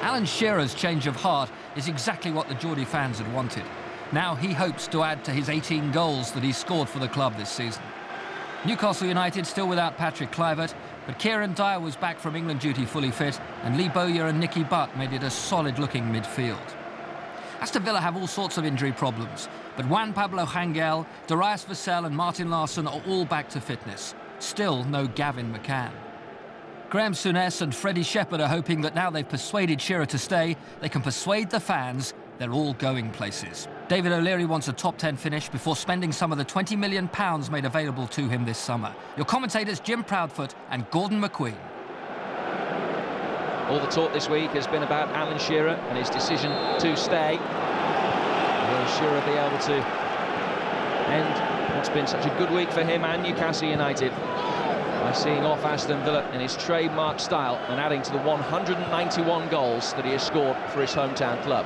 Alan Shearer's change of heart is exactly what the Geordie fans had wanted. Now he hopes to add to his 18 goals that he's scored for the club this season. Newcastle United still without Patrick Kluivert, but Kieran Dyer was back from England duty fully fit, and Lee Bowyer and Nicky Butt made it a solid-looking midfield. Aston Villa have all sorts of injury problems, but Juan Pablo Hangel, Darius Vassell and Martin Larsson are all back to fitness. Still no Gavin McCann. Graham Souness and Freddie Shepherd are hoping that now they've persuaded Shearer to stay, they can persuade the fans they're all going places. David O'Leary wants a top 10 finish before spending some of the £20 million made available to him this summer. Your commentators Jim Proudfoot and Gordon McQueen. All the talk this week has been about Alan Shearer and his decision to stay. Will Shearer be able to end what's been such a good week for him and Newcastle United by seeing off Aston Villa in his trademark style and adding to the 191 goals that he has scored for his hometown club.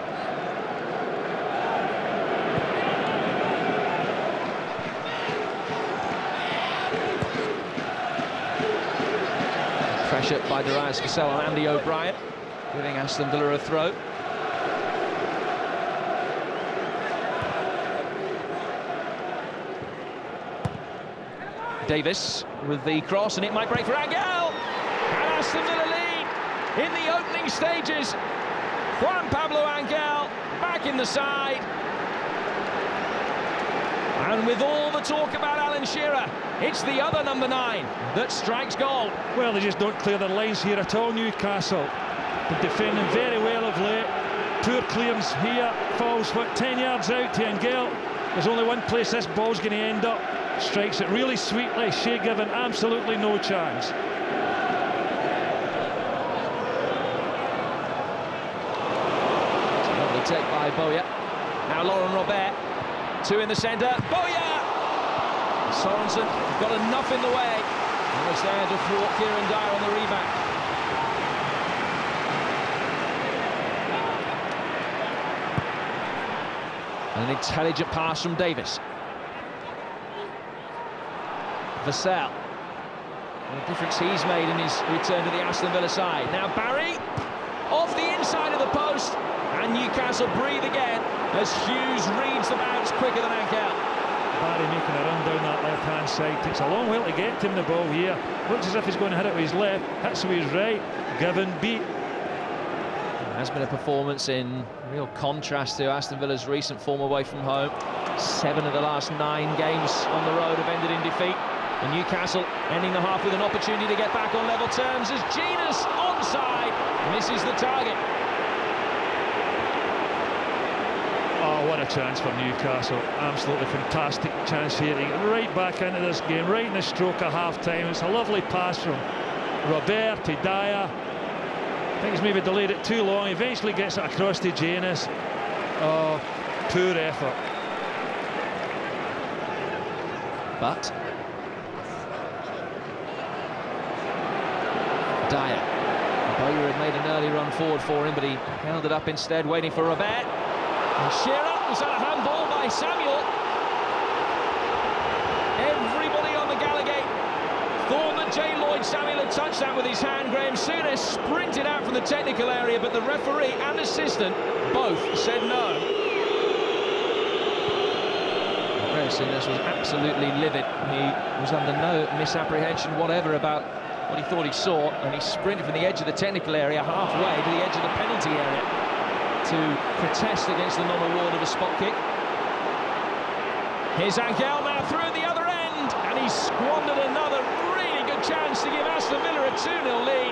Pressure by Darius Vassell and Andy O'Brien, giving Aston Villa a throw. Davis with the cross, and it might break for Angel. And Aston Villa lead in the opening stages. Juan Pablo Angel back in the side. And with all the talk about Alan Shearer, it's the other number 9 that strikes gold. Well, they just don't clear their lines here at all, Newcastle. They're defending very well of late. Poor clearance here, falls, 10 yards out to Angel. There's only one place this ball's going to end up. Strikes it really sweetly. Shea given absolutely no chance. It's a lovely take by Bowyer. Now Laurent Robert. 2 in the centre. Bowyer! Sorensen got enough in the way and was there to thwart Kieran Dyer on the rebound. An intelligent pass from Davis. Vassell. The difference he's made in his return to the Aston Villa side. Now Barry off the inside of the post, and Newcastle breathe again as Hughes reads the bounce quicker than Angel. Barry making a run down that left-hand side. Takes a long while to get to him the ball here. Looks as if he's going to hit it with his left. Hits with his right. Given beat. It has been a performance in real contrast to Aston Villa's recent form away from home. 7 of the last 9 games on the road have ended in defeat. And Newcastle ending the half with an opportunity to get back on level terms as Genus onside misses the target. Oh, what a chance for Newcastle. Absolutely fantastic chance here to get right back into this game, right in the stroke of half-time. It's a lovely pass from Robert to Dyer. I think he's maybe delayed it too long. Eventually gets it across to Janus. Oh, poor effort. But Dyer. Bowyer had made an early run forward for him, but he held it up instead, waiting for Robert. And Shearer was at a handball by Samuel. Everybody on the Gallagate thought that Jay Lloyd-Samuel had touched that with his hand. Graham Souness sprinted out from the technical area, but the referee and assistant both said no. Graham Souness was absolutely livid. He was under no misapprehension whatever about what he thought he saw, and he sprinted from the edge of the technical area halfway to the edge of the penalty area to protest against the non-award of a spot kick. Here's Angel now through at the other end, and he squandered another really good chance to give Aston Villa a 2-0 lead.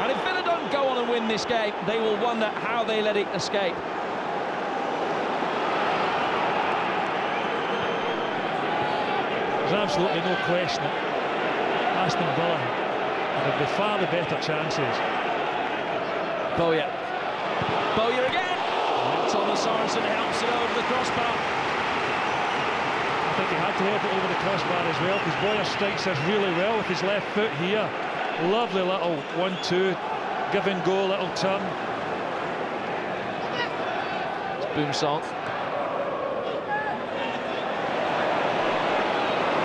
And if Villa don't go on and win this game, they will wonder how they let it escape. There's absolutely no question that Aston Villa have by far the better chances. Bowyer. Bowyer again! Thomas Sorensen helps it over the crossbar. I think he had to help it over the crossbar as well, because Bowyer strikes this really well with his left foot here. Lovely little 1-2, give and go, little turn. It's Boomsong.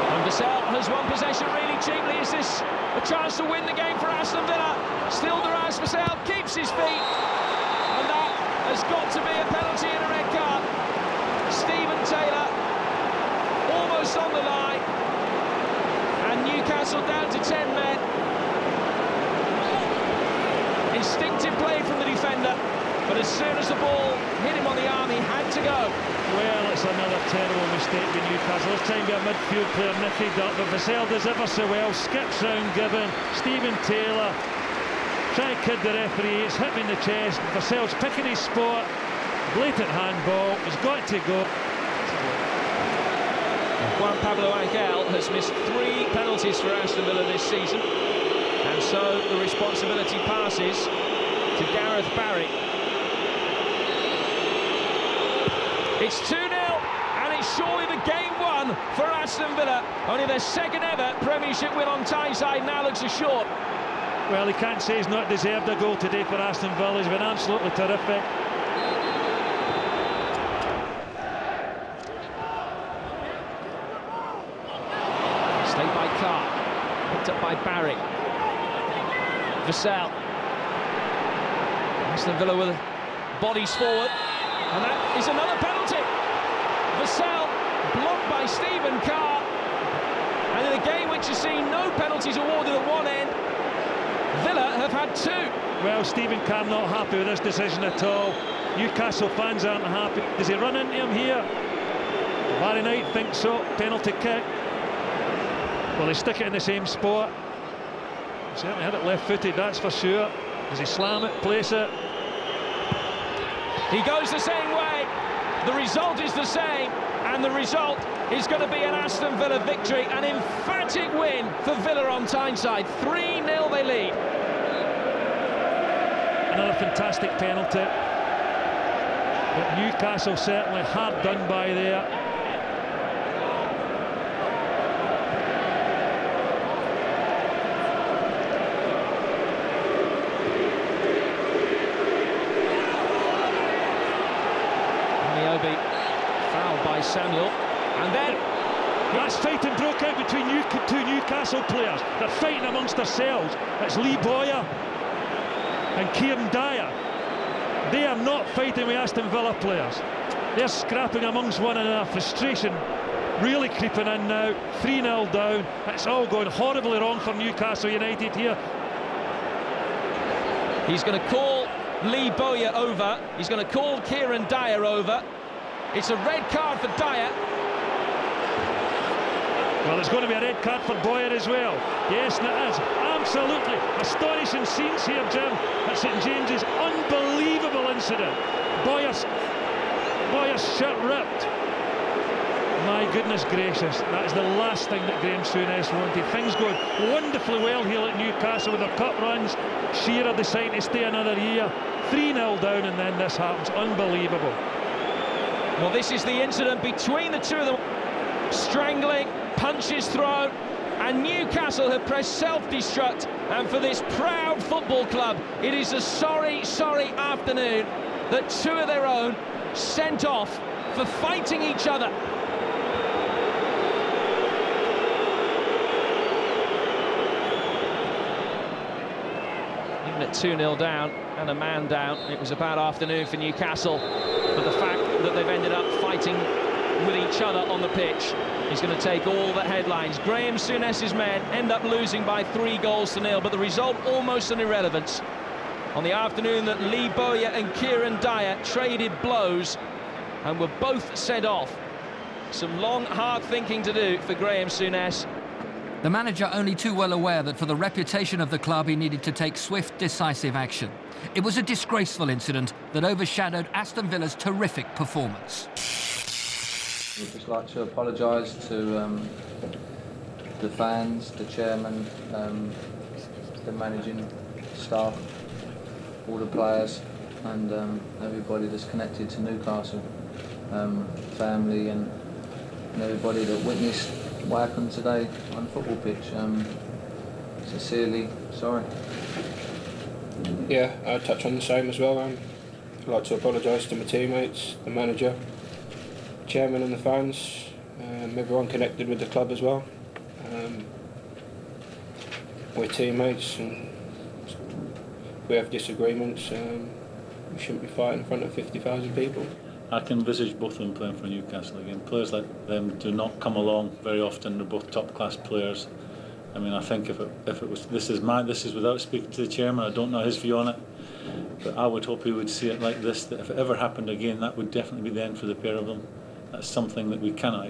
And Vassell has won possession really cheaply. Is this a chance to win the game for Aston Villa? Still Darius Vassell keeps his feet. has got to be a penalty and a red card. Stephen Taylor almost on the line, and Newcastle down to 10 men. Instinctive play from the defender, but as soon as the ball hit him on the arm, he had to go. Well, it's another terrible mistake by Newcastle. This time by a midfield player niffied up, but Vassell does ever so well, skips round Gibbon. Stephen Taylor trying to kid the referee, it's hit him in the chest. Vassell's picking his spot, blatant handball, he's got to go. Juan Pablo Angel has missed 3 penalties for Aston Villa this season, and so the responsibility passes to Gareth Barry. It's 2-0, and it's surely the game won for Aston Villa. Only their second ever Premiership win on Tyneside now looks assured. Well, he can't say he's not deserved a goal today for Aston Villa. He's been absolutely terrific. Stayed by Carr, picked up by Barry. Vassell. Aston Villa with bodies forward, and that is another penalty. Vassell blocked by Stephen Carr, and in a game which has seen no penalties awarded at one end, Villa have had 2. Well, Stephen Carr not happy with this decision at all. Newcastle fans aren't happy. Does he run into him here? Barry Knight thinks so. Penalty kick. Well, they stick it in the same spot. He certainly had it left-footed, that's for sure. Does he slam it, place it? He goes the same way. The result is the same, and the result is going to be an Aston Villa victory, an emphatic win for Villa on Tyneside. 3-0 they lead. Another fantastic penalty, but Newcastle certainly hard done by there. Fouled by Samuel, and then that's fighting broke out between two Newcastle players. They're fighting amongst themselves. It's Lee Bowyer and Kieran Dyer. They are not fighting with Aston Villa players. They're scrapping amongst one another. Frustration really creeping in now. 3-0 down. It's all going horribly wrong for Newcastle United here. He's going to call Lee Bowyer over. He's going to call Kieran Dyer over. It's a red card for Dyer. Well, there's going to be a red card for Bowyer as well. Yes, and it is. Absolutely astonishing scenes here, Jim, at St James's. Unbelievable incident. Bowyer's shirt ripped. My goodness gracious, that is the last thing that Graham Souness wanted. Things going wonderfully well here at Newcastle with their cup runs. Shearer deciding to stay another year. 3-0 down, and then this happens. Unbelievable. Well, this is the incident between the two of them. Strangling, punches thrown, and Newcastle have pressed self-destruct. And for this proud football club, it is a sorry, sorry afternoon that 2 of their own sent off for fighting each other. Even at 2-0 down and a man down, it was a bad afternoon for Newcastle. But the fact that they've ended up fighting with each other on the pitch is going to take all the headlines. Graham Souness's men end up losing by 3-0, but the result almost an irrelevance. On the afternoon that Lee Bowyer and Kieran Dyer traded blows and were both sent off. Some long, hard thinking to do for Graham Souness. The manager only too well aware that for the reputation of the club he needed to take swift, decisive action. It was a disgraceful incident that overshadowed Aston Villa's terrific performance. We'd just like to apologise to the fans, the chairman, the managing staff, all the players and everybody that's connected to Newcastle, family and everybody that witnessed what happened today on the football pitch. Sincerely sorry. Yeah, I'd touch on the same as well. I'd like to apologise to my teammates, the manager, chairman and the fans, everyone connected with the club as well. We're teammates and we have disagreements. we shouldn't be fighting in front of 50,000 people. I can envisage both of them playing for Newcastle again. Players like them do not come along very often. They're both top-class players. I mean, I think if it was, this is without speaking to the chairman. I don't know his view on it, but I would hope he would see it like this: that if it ever happened again, that would definitely be the end for the pair of them. That's something that we cannot